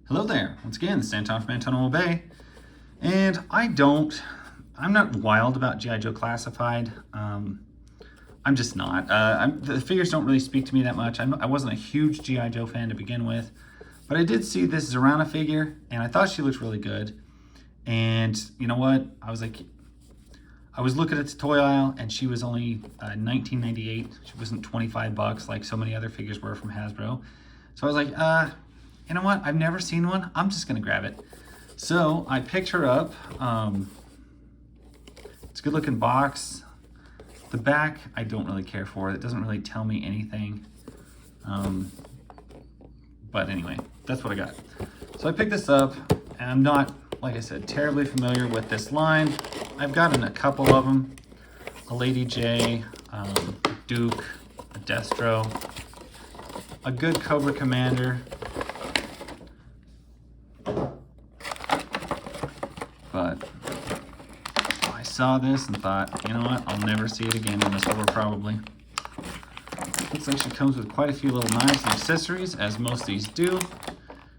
Hello there, once again, it's Anton from Antonio Bay, and I'm not wild about G.I. Joe Classified. I'm just not. The figures don't really speak to me that much. I wasn't a huge G.I. Joe fan to begin with, but I did see this Zarana figure, and I thought she looked really good. And you know what? I was looking at the toy aisle, and she was only $19.98. She wasn't $25 like so many other figures were from Hasbro. So I was like, you know what? I've never seen one. I'm just gonna grab it. So I picked her up. It's a good looking box. The back, I don't really care for. It doesn't really tell me anything. But anyway, that's what I got. So I picked this up, and I'm not, like I said, terribly familiar with this line. I've gotten a couple of them. A Lady J, a Duke, a Destro, a good Cobra Commander. But I saw this and thought, you know what, I'll never see it again in the store probably. Looks like she comes with quite a few little knives and accessories, as most of these do.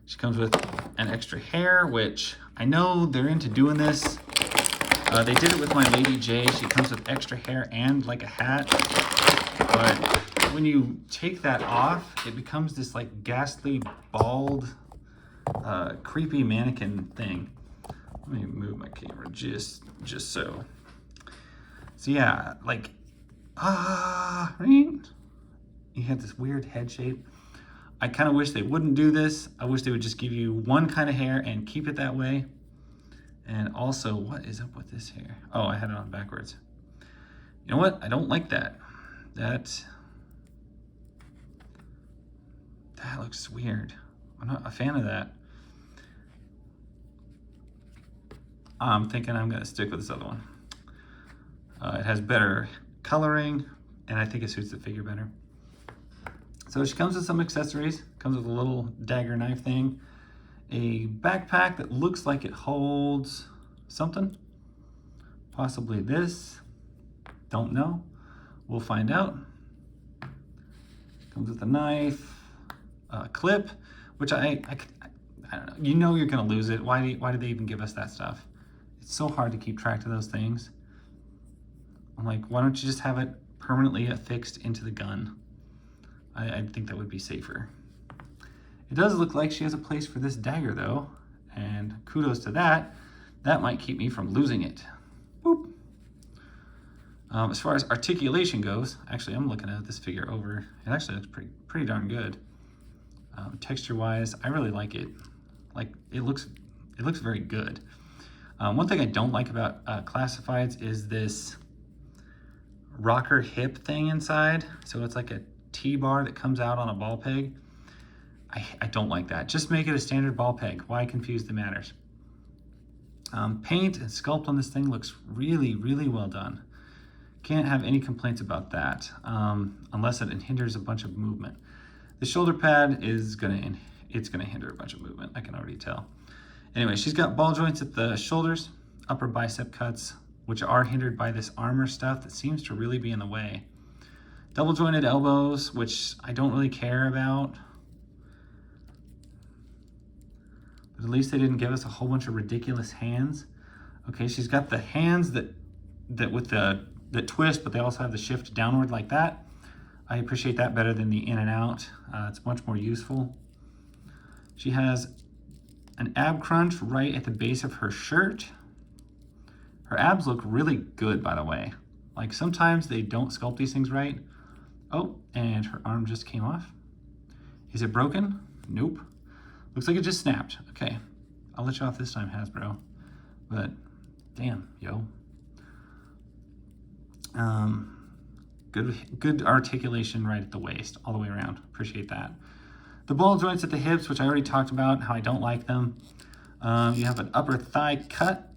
She comes with an extra hair, which I know they're into doing this. They did it with my Lady J. She comes with extra hair and like a hat. But when you take that off, it becomes this like ghastly, bald, creepy mannequin thing. Let me move my camera just so. So yeah, like, right? You have this weird head shape. I kind of wish they wouldn't do this. I wish they would just give you one kind of hair and keep it that way. And also, what is up with this hair? Oh, I had it on backwards. You know what? I don't like that. That looks weird. I'm not a fan of that. I'm thinking I'm gonna stick with this other one. It has better coloring, and I think it suits the figure better. So she comes with some accessories. Comes with a little dagger knife thing, a backpack that looks like it holds something, possibly this. Don't know. We'll find out. Comes with a knife, a clip, which I don't know. You know you're gonna lose it. Why do they even give us that stuff? It's so hard to keep track of those things. I'm like, why don't you just have it permanently affixed into the gun? I think that would be safer. It does look like she has a place for this dagger though, and kudos to that. That might keep me from losing it. Boop. As far as articulation goes, actually I'm looking at this figure over. It actually looks pretty darn good. Texture-wise, I really like it. Like it looks very good. One thing I don't like about Classifieds is this rocker hip thing inside. So it's like a T-bar that comes out on a ball peg. I don't like that. Just make it a standard ball peg. Why confuse the matters? Paint and sculpt on this thing looks really, really well done. Can't have any complaints about that, unless it hinders a bunch of movement. The shoulder pad is gonna hinder a bunch of movement. I can already tell. Anyway, she's got ball joints at the shoulders, upper bicep cuts, which are hindered by this armor stuff that seems to really be in the way. Double jointed elbows, which I don't really care about. But at least they didn't give us a whole bunch of ridiculous hands. Okay, she's got the hands that twist, but they also have the shift downward like that. I appreciate that better than the in and out. It's much more useful. She has an ab crunch right at the base of her shirt. Her abs look really good, by the way. Like sometimes they don't sculpt these things right. Oh, and her arm just came off. Is it broken? Nope. Looks like it just snapped. Okay, I'll let you off this time, Hasbro. But damn, yo. Good articulation right at the waist, all the way around. Appreciate that. The ball joints at the hips, which I already talked about, how I don't like them. You have an upper thigh cut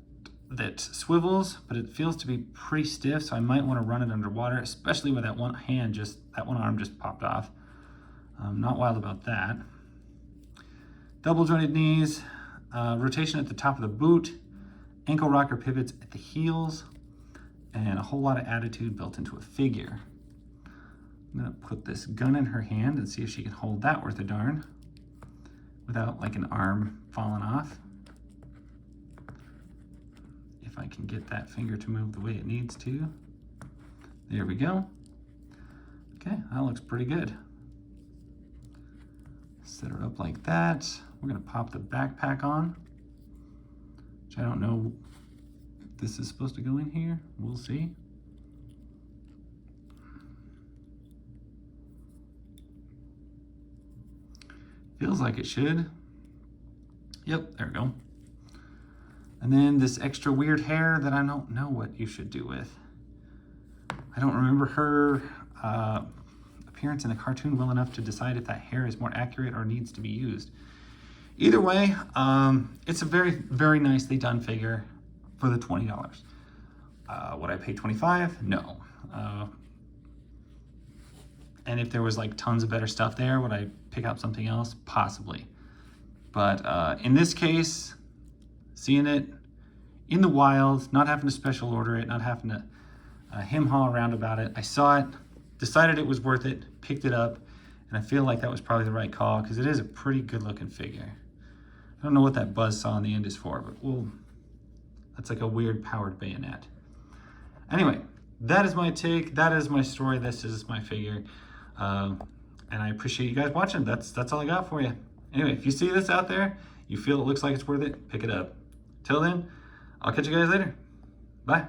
that swivels, but it feels to be pretty stiff, so I might want to run it underwater, especially with that one arm just popped off. I'm not wild about that. Double jointed knees, rotation at the top of the boot, ankle rocker pivots at the heels, and a whole lot of attitude built into a figure. I'm gonna put this gun in her hand and see if she can hold that worth a darn without like an arm falling off. If I can get that finger to move the way it needs to. There we go. Okay, that looks pretty good. Set her up like that. We're gonna pop the backpack on, which I don't know if this is supposed to go in here. We'll see. Feels like it should. Yep, there we go. And then this extra weird hair that I don't know what you should do with. I don't remember her appearance in the cartoon well enough to decide if that hair is more accurate or needs to be used. Either way, it's a very, very nicely done figure for the $20. Would I pay $25? No. And if there was like tons of better stuff there, would I pick up something else? Possibly. But in this case, seeing it in the wild, not having to special order it, not having to hem-haw around about it, I saw it, decided it was worth it, picked it up, and I feel like that was probably the right call because it is a pretty good looking figure. I don't know what that buzz saw on the end is for, but that's like a weird powered bayonet. Anyway, that is my take, that is my story, this is my figure. And I appreciate you guys watching. That's all I got for you. Anyway, if you see this out there, you feel it looks like it's worth it, pick it up. Till then, I'll catch you guys later. Bye.